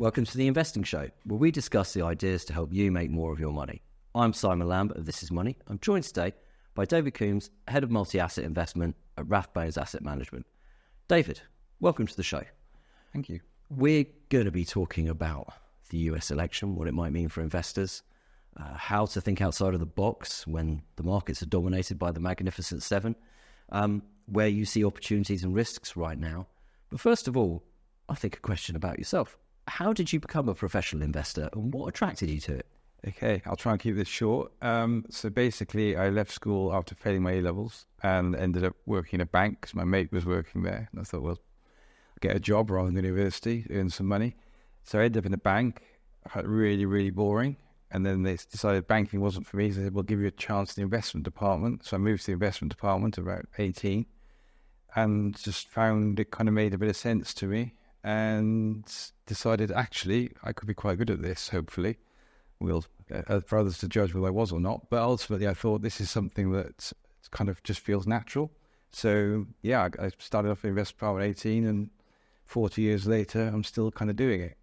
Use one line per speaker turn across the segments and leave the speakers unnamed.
Welcome to the Investing Show, where we discuss the ideas to help you make more of your money. I'm Simon Lambert of This Is Money. I'm joined today by David Coombs, Head of Multi-Asset Investment at Rathbones Asset Management. David, welcome to the show.
Thank you.
We're going to be talking about the US election, what it might mean for investors, how to think outside of the box when the markets are dominated by the Magnificent Seven, where you see opportunities and risks right now. But first of all, I think a question about yourself. How did you become a professional investor and what attracted you to it?
Okay, I'll try and keep this short. So basically, I left school after failing my A-levels and ended up working in a bank because my mate was working there. And I thought, well, I'll get a job rather than university, earn some money. So I ended up in a bank, really, really boring. And then they decided banking wasn't for me. So they said, we'll give you a chance in the investment department. So I moved to the investment department at about 18 and just found it kind of made a bit of sense to me and decided, actually, I could be quite good at this, hopefully. We'll, for others to judge whether I was or not. But ultimately, I thought this is something that kind of just feels natural. So, yeah, I started off in investment department at 18 and 40 years later, I'm still kind of doing it.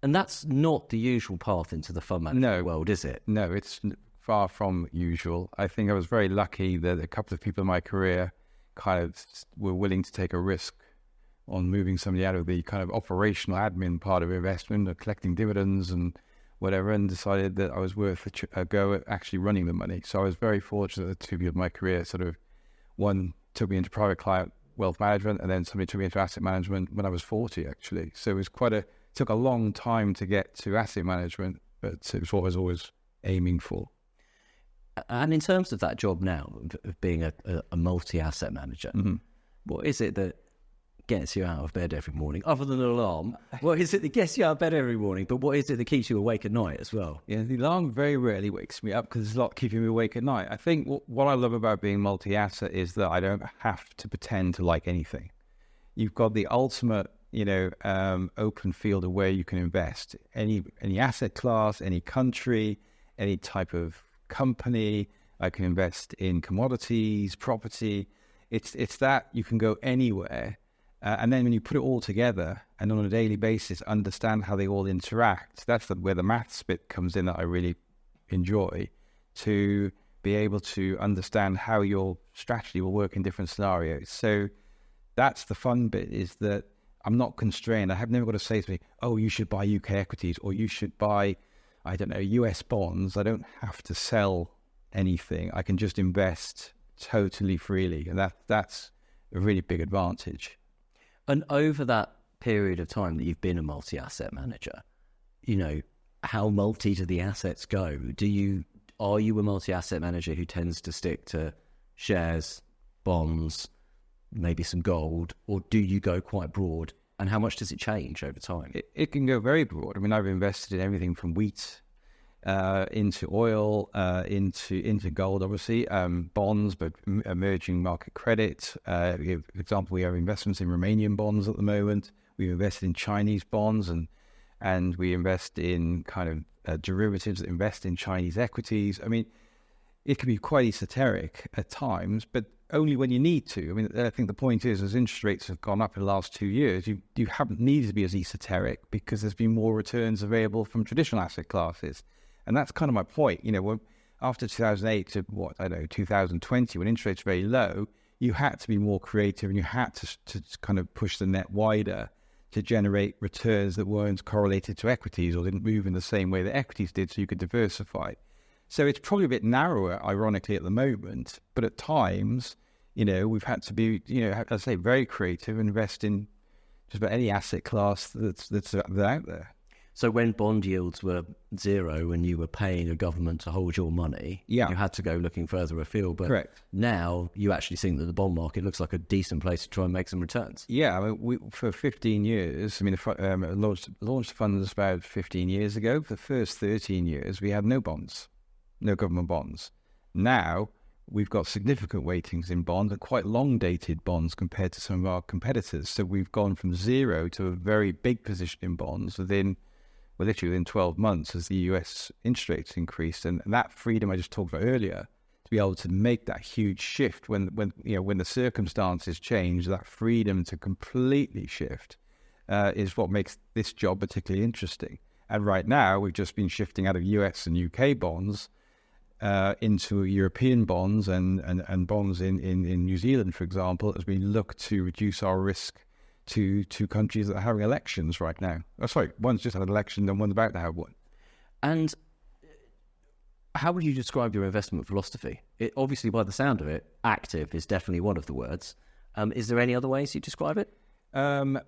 And that's not the usual path into the fund management world, is it?
No, it's far from usual. I think I was very lucky that a couple of people in my career kind of were willing to take a risk on moving somebody out of the kind of operational admin part of investment, or collecting dividends and whatever, and decided that I was worth a go at actually running the money. So I was very fortunate that two people in my career one took me into private client wealth management, and then somebody took me into asset management when I was 40, actually. So it was took a long time to get to asset management, but it was what I was always aiming for.
And in terms of that job now, of being a multi-asset manager, what is it that gets you out of bed every morning, other than an alarm? What is it that gets you out of bed every morning, but what is it that keeps you awake at night as well?
Yeah, the alarm very rarely wakes me up because there's a lot keeping me awake at night. I think what I love about being multi-asset is that I don't have to pretend to like anything. You've got the ultimate, open field of where you can invest. Any asset class, any country, any type of company. I can invest in commodities, property. It's that you can go anywhere. And then when you put it all together and on a daily basis, understand how they all interact, that's where the maths bit comes in that I really enjoy, to be able to understand how your strategy will work in different scenarios. So that's the fun bit, is that I'm not constrained. I have never got to say to me, oh, you should buy UK equities or you should buy, I don't know, US bonds. I don't have to sell anything. I can just invest totally freely. And that's a really big advantage.
And over that period of time that you've been a multi-asset manager, how multi do the assets go? Are you a multi-asset manager who tends to stick to shares, bonds, maybe some gold, or do you go quite broad? And how much does it change over time?
It can go very broad. I mean, I've invested in everything from wheat into oil, into gold, obviously, bonds, but emerging market credit. For example, we have investments in Romanian bonds at the moment. We've invested in Chinese bonds, and we invest in kind of derivatives that invest in Chinese equities. I mean, it can be quite esoteric at times, but only when you need to. I mean, I think the point is, as interest rates have gone up in the last 2 years, you haven't needed to be as esoteric because there's been more returns available from traditional asset classes. And that's kind of my point. After 2008 to 2020, when interest rates were very low, you had to be more creative and you had to kind of push the net wider to generate returns that weren't correlated to equities or didn't move in the same way that equities did, so you could diversify. So it's probably a bit narrower, ironically, at the moment. But at times, we've had to be, as I say, very creative, invest in just about any asset class that's out there.
So when bond yields were zero and you were paying a government to hold your money, you had to go looking further afield. But
correct.
Now you actually think that the bond market looks like a decent place to try and make some returns.
Yeah, I mean, for 15 years, I launched funds about 15 years ago. For the first 13 years, we had no bonds, no government bonds. Now we've got significant weightings in bonds and quite long-dated bonds compared to some of our competitors. So we've gone from zero to a very big position in bonds literally within 12 months as the US interest rates increased. And that freedom I just talked about earlier, to be able to make that huge shift when the circumstances change, that freedom to completely shift is what makes this job particularly interesting. And right now, we've just been shifting out of US and UK bonds into European bonds and bonds in New Zealand, for example, as we look to reduce our risk to countries that are having elections right now. Oh, sorry, one's just had an election and one's about to have one.
And how would you describe your investment philosophy? Obviously, by the sound of it, active is definitely one of the words. Is there any other ways you describe it?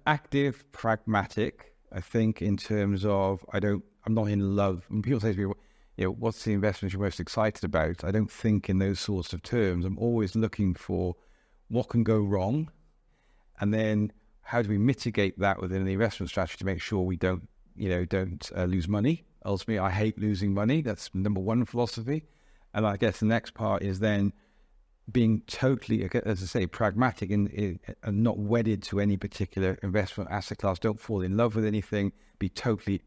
Active, pragmatic, I think, in terms of I'm not in love. When people say to me, what's the investment you're most excited about? I don't think in those sorts of terms. I'm always looking for what can go wrong, and then how do we mitigate that within the investment strategy to make sure we don't lose money. Ultimately, I hate losing money. That's number one philosophy. And I guess the next part is then being totally, as I say, pragmatic and not wedded to any particular investment asset class. Don't fall in love with anything. Be totally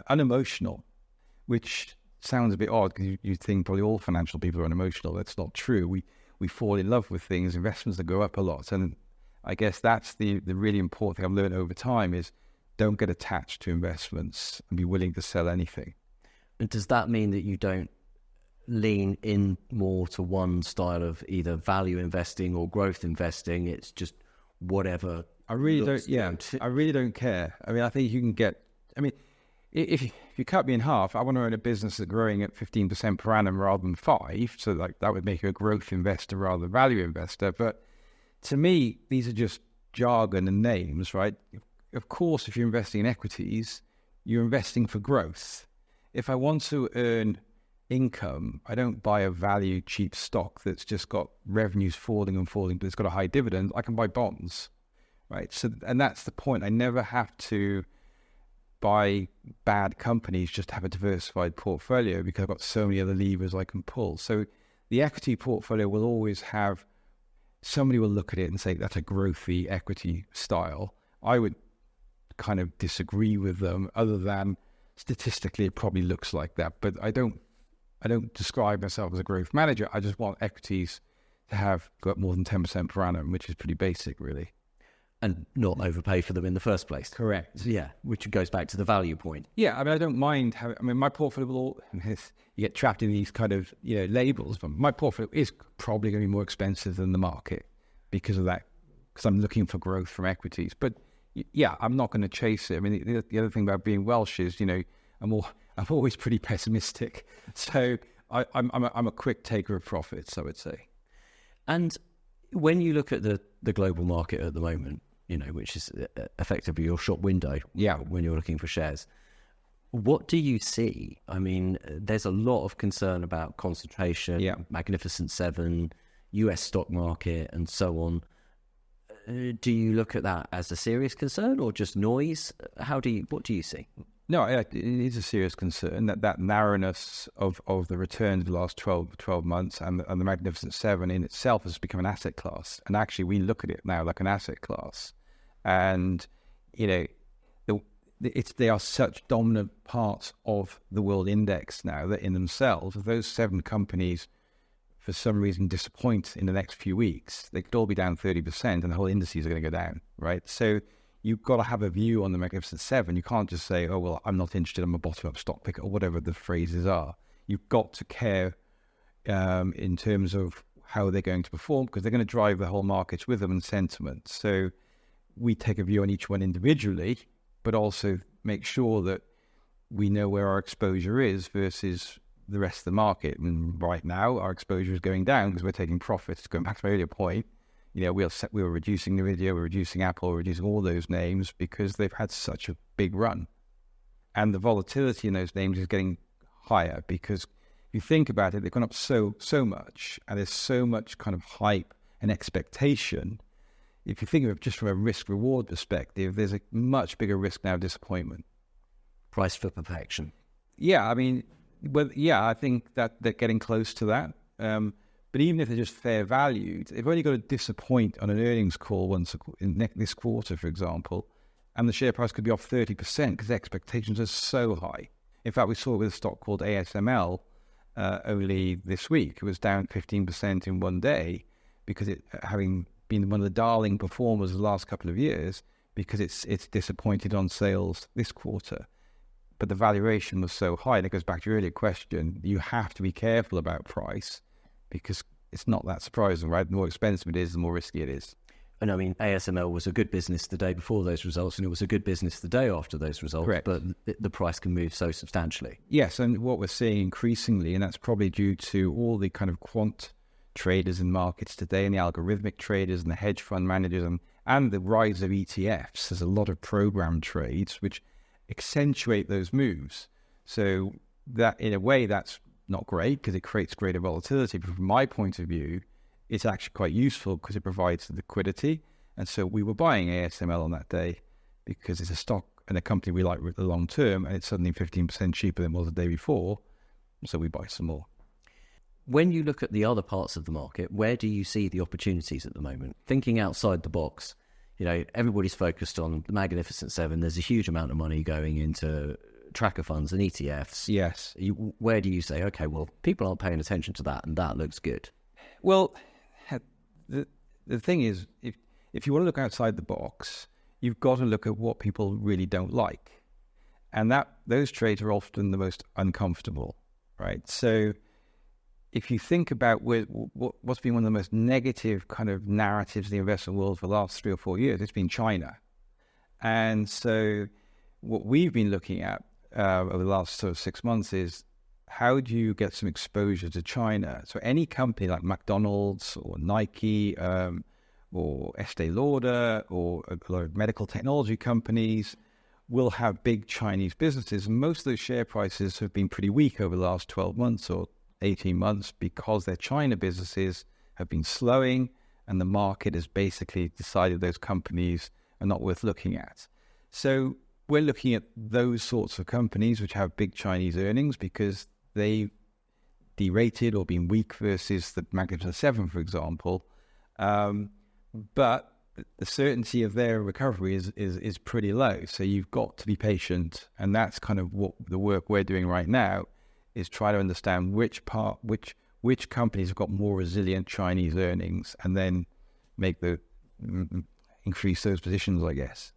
unemotional, which sounds a bit odd because you think probably all financial people are unemotional. That's not true. We fall in love with things, investments that go up a lot. And I guess that's the really important thing I've learned over time is don't get attached to investments and be willing to sell anything.
And does that mean that you don't lean in more to one style of either value investing or growth investing? It's just whatever.
I really don't. Yeah, I really don't care. I mean, I think you can get. I mean, if you cut me in half, I want to own a business that's growing at 15% per annum rather than 5%. So like that would make you a growth investor rather than a value investor. But to me, these are just jargon and names, right? Of course, if you're investing in equities, you're investing for growth. If I want to earn income, I don't buy a value cheap stock that's just got revenues falling and falling, but it's got a high dividend. I can buy bonds, right? So, and that's the point. I never have to buy bad companies just to have a diversified portfolio because I've got so many other levers I can pull. So the equity portfolio will always have, somebody will look at it and say, that's a growthy equity style. I would kind of disagree with them, other than statistically it probably looks like that. But I don't describe myself as a growth manager. I just want equities to have got more than 10% per annum, which is pretty basic, really.
And not overpay for them in the first place.
Correct.
Yeah, which goes back to the value point.
Yeah, I mean, I don't mind having, I mean, my portfolio will all, you get trapped in these kind of, labels, but my portfolio is probably going to be more expensive than the market because of that, because I'm looking for growth from equities. But yeah, I'm not going to chase it. I mean, the other thing about being Welsh is, I'm always pretty pessimistic. So I'm a quick taker of profits, I would say.
And when you look at the global market at the moment, which is effectively your shop window, when you're looking for shares, what do you see? I mean, there's a lot of concern about concentration, Magnificent Seven, US stock market, and so on. Do you look at that as a serious concern or just noise? What do you see?
No, it is a serious concern that narrowness of the returns of the last 12 months and the Magnificent Seven in itself has become an asset class. And actually, we look at it now like an asset class. And, they are such dominant parts of the world index now that in themselves, if those 7 companies for some reason disappoint in the next few weeks, they could all be down 30% and the whole indices are going to go down, right? So you've got to have a view on the Magnificent Seven. You can't just say, oh, well, I'm not interested, I'm a bottom-up stock picker, or whatever the phrases are. You've got to care in terms of how they're going to perform, because they're going to drive the whole markets with them and sentiment. So we take a view on each one individually, but also make sure that we know where our exposure is versus the rest of the market. And right now, our exposure is going down because we're taking profits. Going back to my earlier point, we were reducing Nvidia, we're reducing Apple, we're reducing all those names because they've had such a big run. And the volatility in those names is getting higher because if you think about it, they've gone up so much, and there's so much kind of hype and expectation. If you think of it just from a risk-reward perspective, there's a much bigger risk now of disappointment.
Price for perfection.
Yeah, I mean, I think that they're getting close to that. But even if they're just fair valued, they've only got to disappoint on an earnings call once in this quarter, for example, and the share price could be off 30% because the expectations are so high. In fact, we saw it with a stock called ASML only this week. It was down 15% in one day because it, having been one of the darling performers the last couple of years, because it's disappointed on sales this quarter. But the valuation was so high, and it goes back to your earlier question, you have to be careful about price because it's not that surprising, right? The more expensive it is, the more risky it is.
And I mean, ASML was a good business the day before those results, and it was a good business the day after those results.
Correct.
But the price can move so substantially.
Yes, and what we're seeing increasingly, and that's probably due to all the kind of quant traders in markets today, and the algorithmic traders and the hedge fund managers, and the rise of ETFs. There's a lot of program trades which accentuate those moves. So that, in a way, that's not great because it creates greater volatility. But from my point of view, it's actually quite useful because it provides liquidity. And so we were buying ASML on that day because it's a stock and a company we like with the long term, and it's suddenly 15% cheaper than it was the day before. So we buy some more.
When you look at the other parts of the market, where do you see the opportunities at the moment? Thinking outside the box, everybody's focused on the Magnificent Seven. There's a huge amount of money going into tracker funds and ETFs.
Yes.
Where do you say, okay, well, people aren't paying attention to that, and that looks good?
Well, the thing is, if you want to look outside the box, you've got to look at what people really don't like. And those trades are often the most uncomfortable, right? So if you think about what's been one of the most negative kind of narratives in the investment world for the last 3 or 4 years, it's been China. And so what we've been looking at over the last sort of 6 months is, how do you get some exposure to China? So any company like McDonald's or Nike or Estee Lauder or a lot of medical technology companies will have big Chinese businesses. And most of those share prices have been pretty weak over the last 12 months or 18 months because their China businesses have been slowing, and the market has basically decided those companies are not worth looking at. So we're looking at those sorts of companies which have big Chinese earnings because they've derated or been weak versus the Magnificent Seven, for example. But the certainty of their recovery is pretty low. So you've got to be patient. And that's kind of what the work we're doing right now is try to understand which companies have got more resilient Chinese earnings, and then increase those positions, I guess.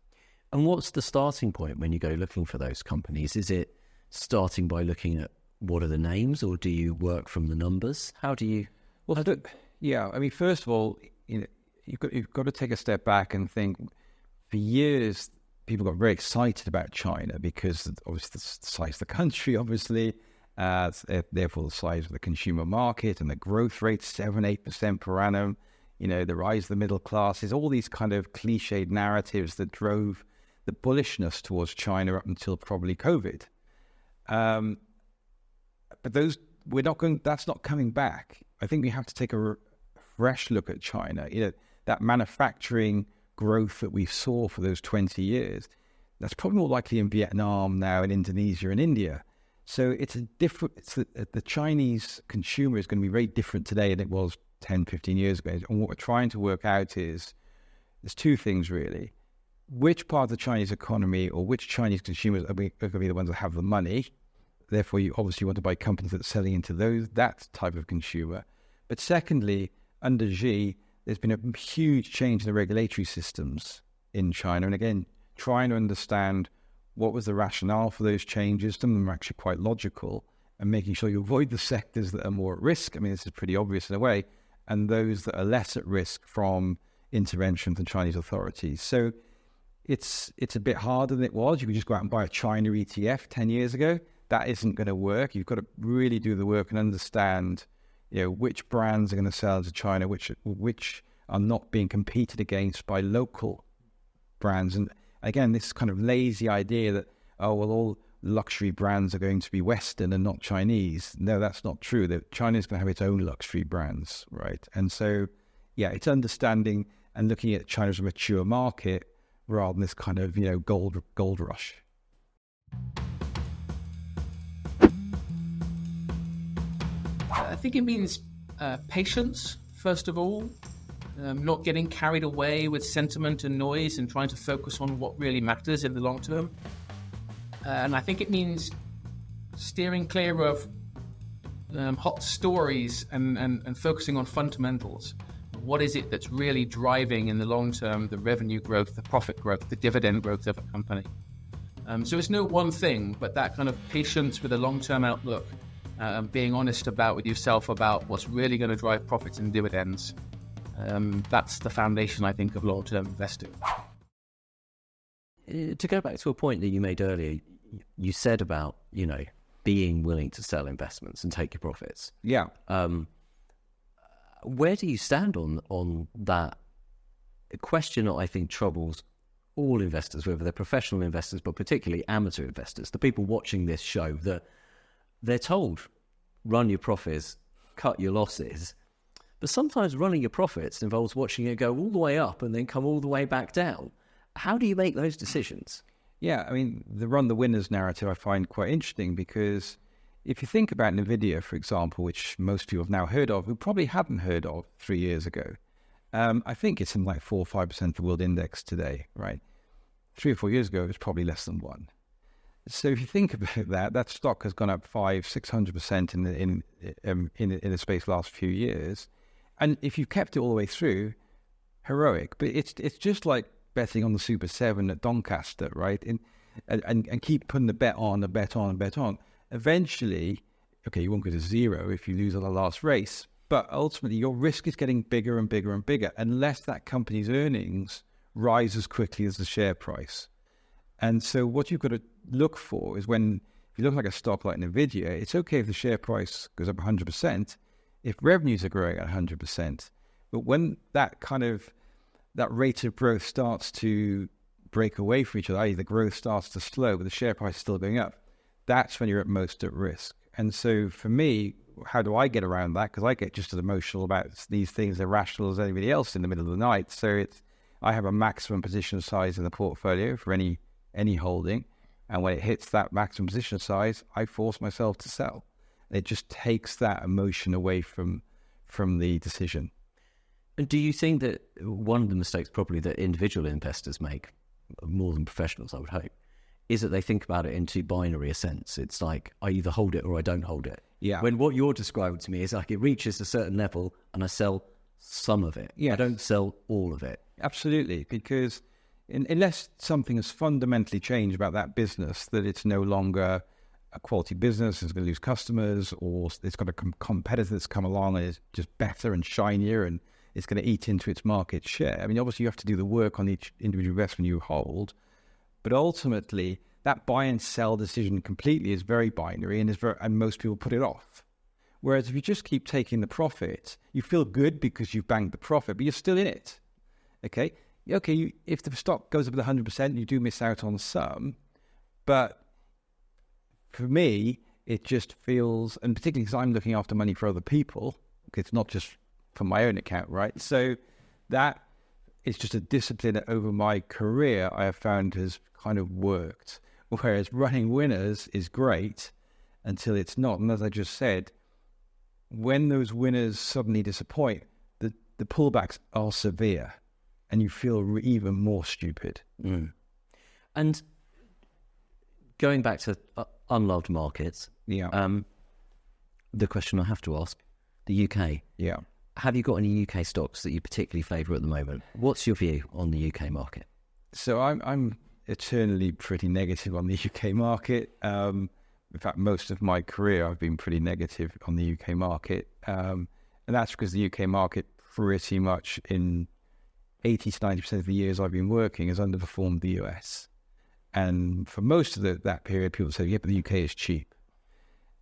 And what's the starting point when you go looking for those companies? Is it starting by looking at what are the names, or do you work from the numbers? How do you?
Well, yeah. I mean, first of all, you've got to take a step back and think. For years, people got very excited about China because obviously the size of the country, obviously, therefore the size of the consumer market and the growth rate, 7-8% per annum. The rise of the middle classes, all these kind of cliched narratives that drove the bullishness towards China up until probably COVID. But that's not coming back. I think we have to take a fresh look at China. That manufacturing growth that we saw for those 20 years, that's probably more likely in Vietnam now, in Indonesia and India. So the Chinese consumer is going to be very different today than it was 10, 15 years ago. And what we're trying to work out is, there's two things really. Which part of the Chinese economy or which Chinese consumers are going to be the ones that have the money? Therefore, you obviously want to buy companies that are selling into that type of consumer. But secondly, under Xi, there's been a huge change in the regulatory systems in China. And again, trying to understand what was the rationale for those changes. Some of them are actually quite logical, and making sure you avoid the sectors that are more at risk. I mean, this is pretty obvious in a way, and those that are less at risk from intervention from Chinese authorities. So it's a bit harder than it was. You could just go out and buy a China ETF 10 years ago. That isn't going to work. You've got to really do the work and understand, which brands are going to sell to China, which are not being competed against by local brands. And again, this kind of lazy idea that, all luxury brands are going to be Western and not Chinese. No, that's not true. That China is going to have its own luxury brands, right? And so, it's understanding and looking at China as a mature market rather than this kind of, gold rush.
I think it means patience, first of all, not getting carried away with sentiment and noise and trying to focus on what really matters in the long term. And I think it means steering clear of hot stories and focusing on fundamentals. what is it that's really driving in the long term the revenue growth, the profit growth, the dividend growth of a company. So it's no one thing, but that kind of patience with a long-term outlook, being honest with yourself about what's really going to drive profits and dividends. That's the foundation, I think, of long-term investing.
To go back to a point that you made earlier, you said about, being willing to sell investments and take your profits.
Yeah.
Where do you stand on that? A question that I think troubles all investors, whether they're professional investors, but particularly amateur investors, the people watching this show, that they're told, run your profits, cut your losses. But sometimes running your profits involves watching it go all the way up and then come all the way back down. How do you make those decisions?
Yeah, I mean, the run the winners narrative I find quite interesting, because if you think about NVIDIA, for example, which most people have now heard of, who probably hadn't heard of 3 years ago, I think it's in like 4 or 5% of the world index today, right? 3 or 4 years ago, it was probably less than 1. So if you think about that, that stock has gone up 500-600% in the space of the last few years. And if you've kept it all the way through, heroic. But it's just like betting on the Super 7 at Doncaster, right? And keep putting the bet on. Eventually, okay, you won't go to zero if you lose on the last race, but ultimately your risk is getting bigger and bigger and bigger unless that company's earnings rise as quickly as the share price. And so what you've got to look for is if you look like a stock like NVIDIA, it's okay if the share price goes up 100%, if revenues are growing at 100%. But when that rate of growth starts to break away from each other, i.e. the growth starts to slow, but the share price is still going up, that's when you're at most at risk. And so for me, how do I get around that? Because I get just as emotional about these things irrational as anybody else in the middle of the night. So I have a maximum position size in the portfolio for any holding. And when it hits that maximum position size, I force myself to sell. It just takes that emotion away from the decision.
And do you think that one of the mistakes probably that individual investors make, more than professionals I would hope, is that they think about it in too binary a sense? It's like, I either hold it or I don't hold it.
Yeah.
When what you're describing to me is like it reaches a certain level and I sell some of it.
Yes.
I don't sell all of it.
Absolutely, because unless something has fundamentally changed about that business, that it's no longer a quality business, it's going to lose customers, or it's got a competitor that's come along and is just better and shinier and it's going to eat into its market share. I mean, obviously you have to do the work on each individual investment you hold, but ultimately that buy and sell decision completely is very binary and most people put it off. Whereas if you just keep taking the profit, you feel good because you've banked the profit, but you're still in it. Okay, if the stock goes up with 100%, you do miss out on some, but for me, it just feels, and particularly because I'm looking after money for other people, it's not just for my own account, right? So that is just a discipline that over my career I have found has kind of worked. Whereas running winners is great until it's not. And as I just said, when those winners suddenly disappoint, the pullbacks are severe and you feel even more stupid.
Mm. And going back to unloved markets,
yeah.
The question I have to ask, the UK.
Yeah.
Have you got any UK stocks that you particularly favour at the moment? What's your view on the UK market? So
I'm eternally pretty negative on the UK market. In fact, most of my career I've been pretty negative on the UK market. And that's because the UK market pretty much in 80 to 90% of the years I've been working has underperformed the US. And for most of that period, people say, yeah, but the UK is cheap.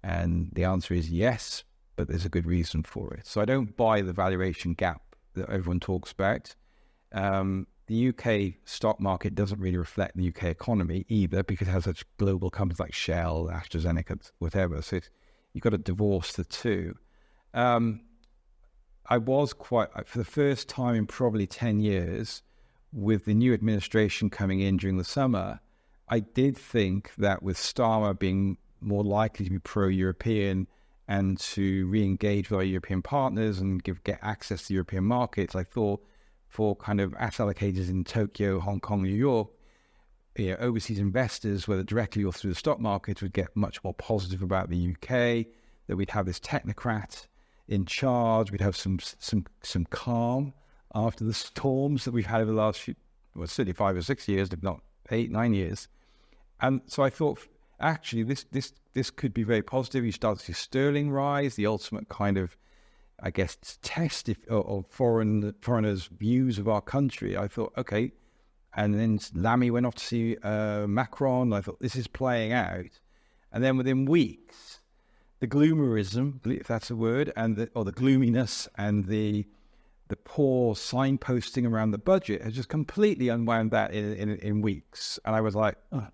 And the answer is yes, but there's a good reason for it. So I don't buy the valuation gap that everyone talks about. The UK stock market doesn't really reflect the UK economy either, because it has such global companies like Shell, AstraZeneca, whatever. So you've got to divorce the two. I was for the first time in probably 10 years, with the new administration coming in during the summer, I did think that with Starmer being more likely to be pro-European and to re-engage with our European partners and get access to European markets, I thought for kind of asset allocators in Tokyo, Hong Kong, New York, overseas investors, whether directly or through the stock markets, would get much more positive about the UK, that we'd have this technocrat in charge. We'd have some calm after the storms that we've had over the last certainly 5 or 6 years, if not 8, 9 years. And so I thought, actually, this could be very positive. You start to see sterling rise, the ultimate kind of, I guess, test of foreigners' views of our country. I thought, okay. And then Lamy went off to see Macron. I thought, this is playing out. And then within weeks, the gloomerism, if that's a word, or the gloominess and the poor signposting around the budget has just completely unwound that in weeks. And I was like, oh,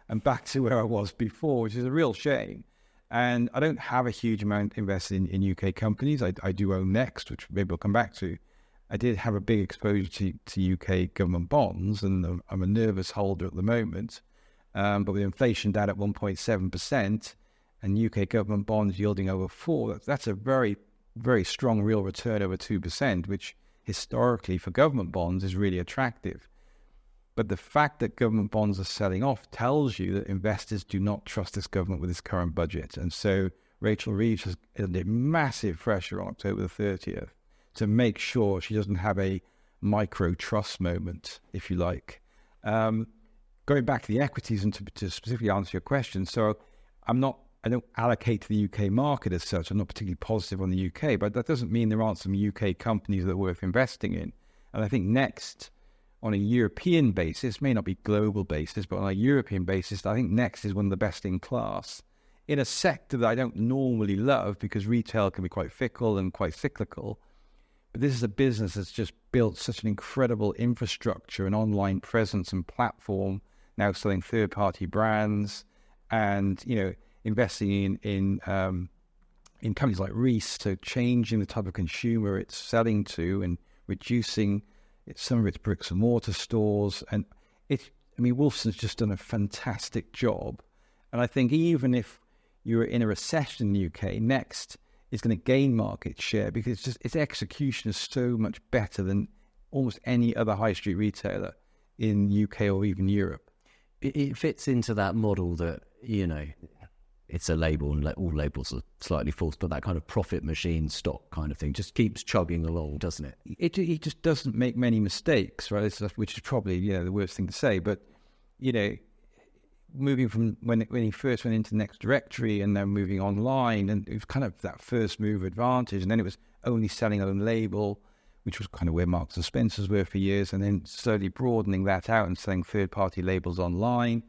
I'm back to where I was before, which is a real shame. And I don't have a huge amount invested in UK companies. I do own Next, which maybe we'll come back to. I did have a big exposure to UK government bonds, and I'm a nervous holder at the moment. But with inflation down at 1.7% and UK government bonds yielding over 4%, that's a very, very strong real return over 2%, which historically for government bonds is really attractive. But the fact that government bonds are selling off tells you that investors do not trust this government with its current budget. And so Rachel Reeves has under massive pressure on October the 30th to make sure she doesn't have a micro trust moment, if you like. Going back to the equities and to specifically answer your question, so I don't allocate to the UK market as such. I'm not particularly positive on the UK, but that doesn't mean there aren't some UK companies that are worth investing in. And I think Next, on a European basis, may not be global basis, but on a European basis, I think Next is one of the best in class in a sector that I don't normally love because retail can be quite fickle and quite cyclical. But this is a business that's just built such an incredible infrastructure and online presence and platform, now selling third-party brands and, investing in companies like Reese, so changing the type of consumer it's selling to and reducing some of its bricks and mortar stores. And Wolfson's just done a fantastic job. And I think even if you're in a recession in the UK, Next is going to gain market share because its execution is so much better than almost any other high street retailer in UK or even Europe.
It fits into that model that, it's a label and all labels are slightly false, but that kind of profit machine stock kind of thing just keeps chugging along, doesn't it?
It just doesn't make many mistakes, right? Which is probably, the worst thing to say. But, moving from when he first went into Next Directory and then moving online, and it was kind of that first move advantage, and then it was only selling own label, which was kind of where Marks and Spencer's were for years, and then slowly broadening that out and selling third-party labels online.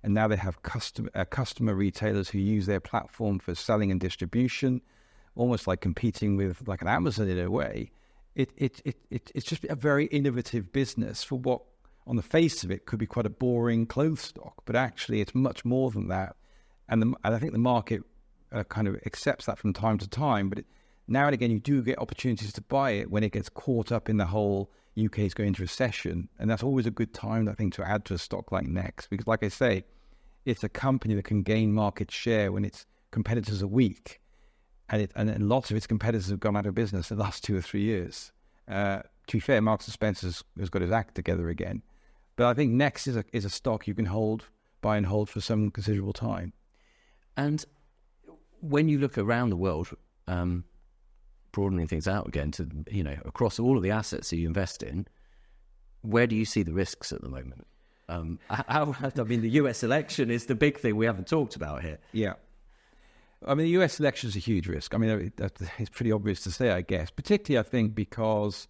And now they have customer retailers who use their platform for selling and distribution, almost like competing with like an Amazon in a way. It's just a very innovative business for what, on the face of it, could be quite a boring clothes stock, but actually it's much more than that. And I think the market kind of accepts that from time to time, but now and again you do get opportunities to buy it when it gets caught up in the whole UK is going into recession. And that's always a good time, I think, to add to a stock like Next, because like I say, it's a company that can gain market share when its competitors are weak. And lots of its competitors have gone out of business in the last 2 or 3 years. To be fair, Marks and Spencer has got his act together again. But I think Next is a stock you can buy and hold for some considerable time.
And when you look around the world, broadening things out again to, across all of the assets that you invest in, where do you see the risks at the moment? The US election is the big thing we haven't talked about here.
Yeah. The US election is a huge risk. It's pretty obvious to say, I guess, particularly, I think, because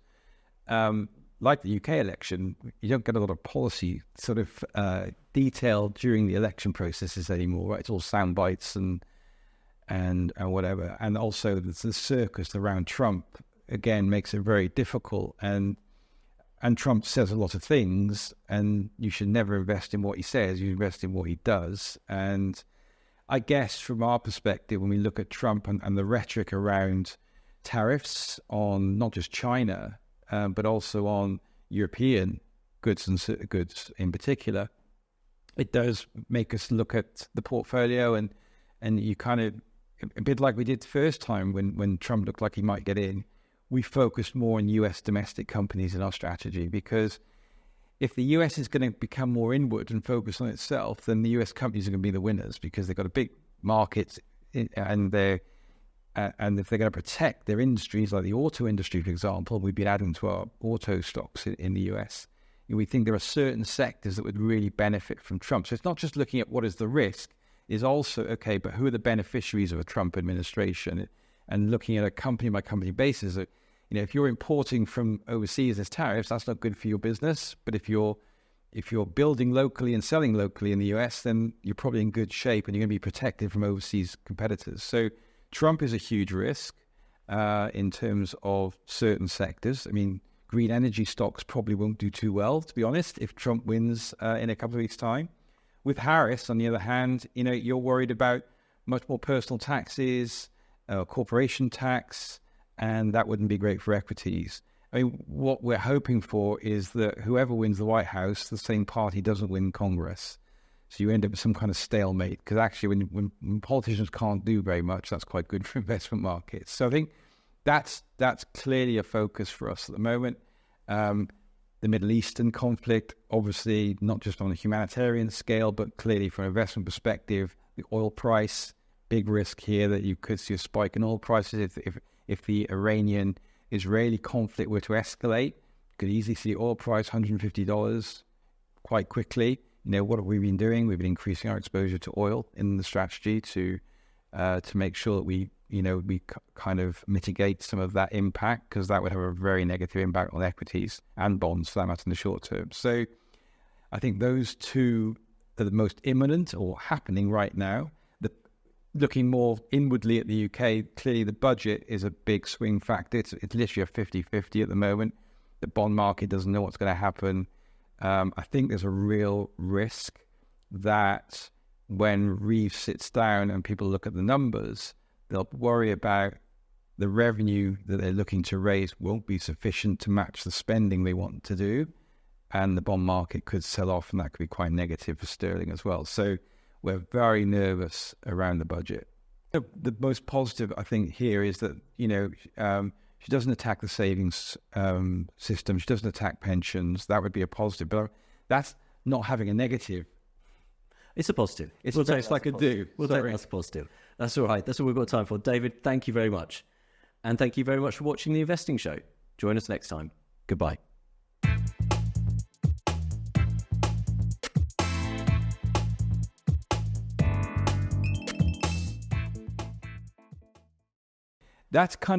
like the UK election, you don't get a lot of policy sort of detail during the election processes anymore, right? It's all sound bites and whatever. And also the circus around Trump, again, makes it very difficult. And Trump says a lot of things, and you should never invest in what he says. You invest in what he does. And I guess from our perspective, when we look at Trump and the rhetoric around tariffs on not just China, but also on European goods and goods in particular, it does make us look at the portfolio and you kind of, a bit like we did the first time when Trump looked like he might get in, we focused more on US domestic companies in our strategy, because if the US is going to become more inward and focus on itself, then the US companies are going to be the winners because they've got a big market and and if they're going to protect their industries, like the auto industry, for example, we've been adding to our auto stocks in the US. We think there are certain sectors that would really benefit from Trump. So it's not just looking at what is the risk, is also, okay, but who are the beneficiaries of a Trump administration? And looking at a company-by-company basis, if you're importing from overseas as tariffs, that's not good for your business. But if you're building locally and selling locally in the US, then you're probably in good shape and you're going to be protected from overseas competitors. So Trump is a huge risk in terms of certain sectors. I mean, green energy stocks probably won't do too well, to be honest, if Trump wins in a couple of weeks' time. With Harris, on the other hand, you're worried about much more personal taxes, corporation tax, and that wouldn't be great for equities. I mean, what we're hoping for is that whoever wins the White House, the same party doesn't win Congress. So you end up with some kind of stalemate, because actually when politicians can't do very much, that's quite good for investment markets. So I think that's clearly a focus for us at the moment. The Middle Eastern conflict, obviously not just on a humanitarian scale, but clearly from an investment perspective, the oil price, big risk here that you could see a spike in oil prices if the Iranian-Israeli conflict were to escalate. You could easily see oil price $150 quite quickly. What have we been doing? We've been increasing our exposure to oil in the strategy to make sure that we kind of mitigate some of that impact, because that would have a very negative impact on equities and bonds for that matter in the short term. So I think those two are the most imminent or happening right now. Looking more inwardly at the UK, clearly the budget is a big swing factor. It's literally a 50-50 at the moment. The bond market doesn't know what's going to happen. I think there's a real risk that when Reeves sits down and people look at the numbers, they'll worry about the revenue that they're looking to raise won't be sufficient to match the spending they want to do, and the bond market could sell off, and that could be quite negative for sterling as well. So we're very nervous around the budget. The most positive, I think, here is that, she doesn't attack the savings system. She doesn't attack pensions. That would be a positive. But that's not having a negative.
It's a positive.
It's like a do.
We'll take that as a positive. That's all right. That's all we've got time for. David, thank you very much. And thank you very much for watching The Investing Show. Join us next time. Goodbye.
That's kind of